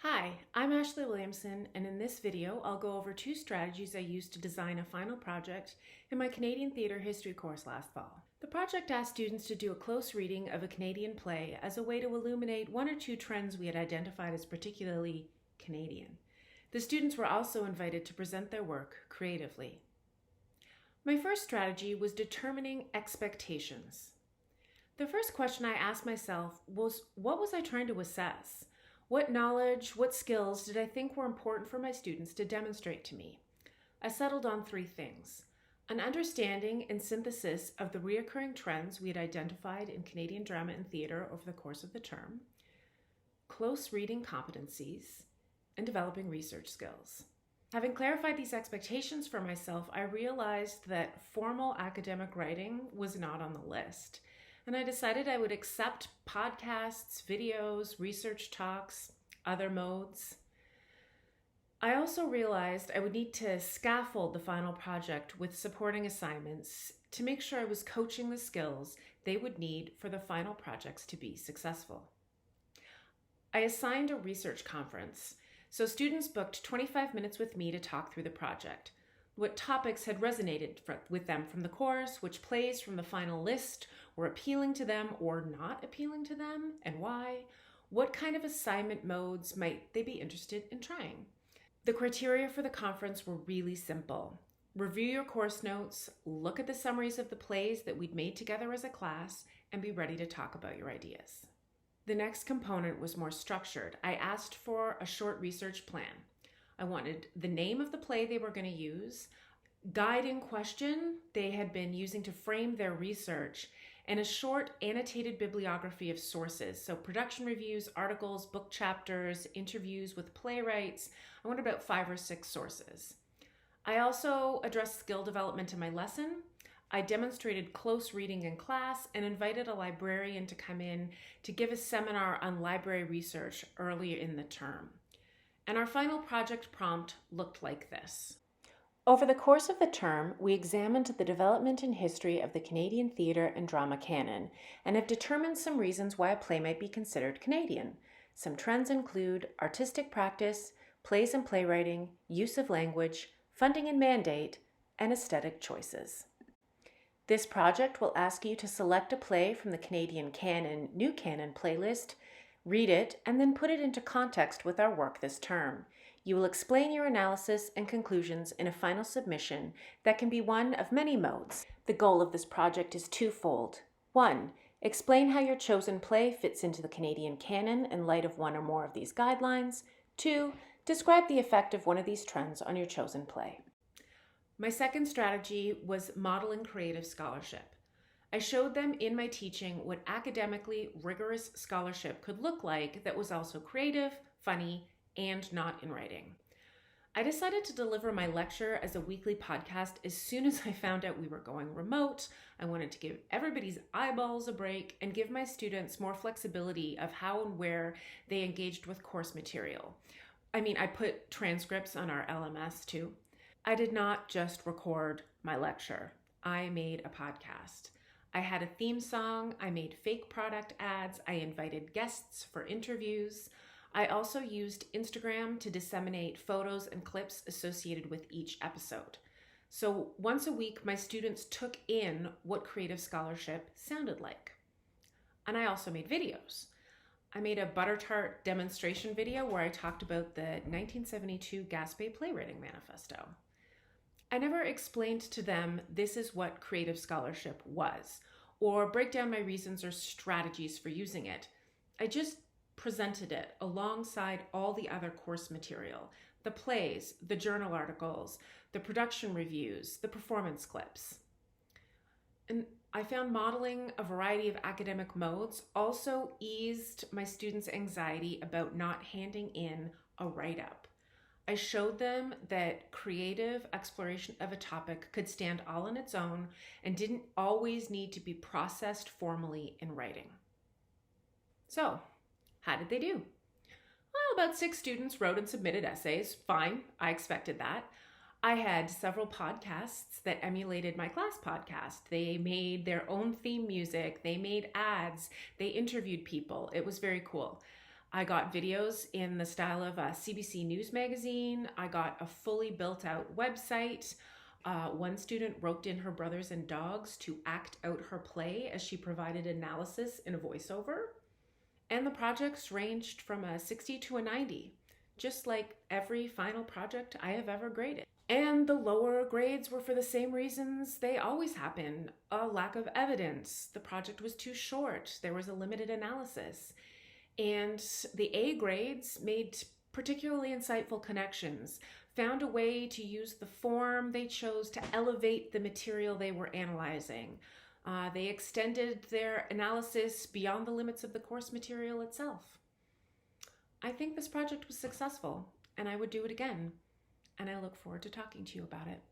Hi, I'm Ashley Williamson, and in this video, I'll go over two strategies I used to design a final project in my Canadian Theatre History course last fall. The project asked students to do a close reading of a Canadian play as a way to illuminate one or two trends we had identified as particularly Canadian. The students were also invited to present their work creatively. My first strategy was determining expectations. The first question I asked myself was, what was I trying to assess? What knowledge, what skills did I think were important for my students to demonstrate to me? I settled on three things: an understanding and synthesis of the reoccurring trends we had identified in Canadian drama and theatre over the course of the term, close reading competencies, and developing research skills. Having clarified these expectations for myself, I realized that formal academic writing was not on the list. And I decided I would accept podcasts, videos, research talks, other modes. I also realized I would need to scaffold the final project with supporting assignments to make sure I was coaching the skills they would need for the final projects to be successful. I assigned a research conference, so students booked 25 minutes with me to talk through the project. What topics had resonated with them from the course, which plays from the final list were appealing to them or not appealing to them, and why? What kind of assignment modes might they be interested in trying? The criteria for the conference were really simple. Review your course notes, look at the summaries of the plays that we'd made together as a class, and be ready to talk about your ideas. The next component was more structured. I asked for a short research plan. I wanted the name of the play they were going to use, guide in question they had been using to frame their research, and a short annotated bibliography of sources. So production reviews, articles, book chapters, interviews with playwrights. I wanted about 5 or 6 sources. I also addressed skill development in my lesson. I demonstrated close reading in class and invited a librarian to come in to give a seminar on library research early in the term. And our final project prompt looked like this. Over the course of the term, we examined the development and history of the Canadian theatre and drama canon and have determined some reasons why a play might be considered Canadian. Some trends include artistic practice, plays and playwriting, use of language, funding and mandate, and aesthetic choices. This project will ask you to select a play from the Canadian Canon New Canon playlist, read it, and then put it into context with our work this term. You will explain your analysis and conclusions in a final submission that can be one of many modes. The goal of this project is twofold. 1. Explain how your chosen play fits into the Canadian canon in light of one or more of these guidelines. 2. Describe the effect of one of these trends on your chosen play. My second strategy was modeling creative scholarship. I showed them in my teaching what academically rigorous scholarship could look like that was also creative, funny, and not in writing. I decided to deliver my lecture as a weekly podcast as soon as I found out we were going remote. I wanted to give everybody's eyeballs a break and give my students more flexibility of how and where they engaged with course material. I put transcripts on our LMS too. I did not just record my lecture. I made a podcast. I had a theme song, I made fake product ads, I invited guests for interviews. I also used Instagram to disseminate photos and clips associated with each episode. So once a week, my students took in what creative scholarship sounded like. And I also made videos. I made a butter tart demonstration video where I talked about the 1972 Gaspé Playwriting Manifesto. I never explained to them this is what creative scholarship was, or break down my reasons or strategies for using it. I just presented it alongside all the other course material, the plays, the journal articles, the production reviews, the performance clips. And I found modeling a variety of academic modes also eased my students' anxiety about not handing in a write-up. I showed them that creative exploration of a topic could stand all on its own and didn't always need to be processed formally in writing. So, how did they do? Well, about 6 students wrote and submitted essays. Fine, I expected that. I had several podcasts that emulated my class podcast. They made their own theme music. They made ads. They interviewed people. It was very cool. I got videos in the style of a CBC News magazine. I got a fully built out website. One student roped in her brothers and dogs to act out her play as she provided analysis in a voiceover. And the projects ranged from a 60 to a 90, just like every final project I have ever graded. And the lower grades were for the same reasons they always happen: a lack of evidence, the project was too short, there was a limited analysis. And the A grades made particularly insightful connections, found a way to use the form they chose to elevate the material they were analyzing. They extended their analysis beyond the limits of the course material itself. I think this project was successful, and I would do it again, and I look forward to talking to you about it.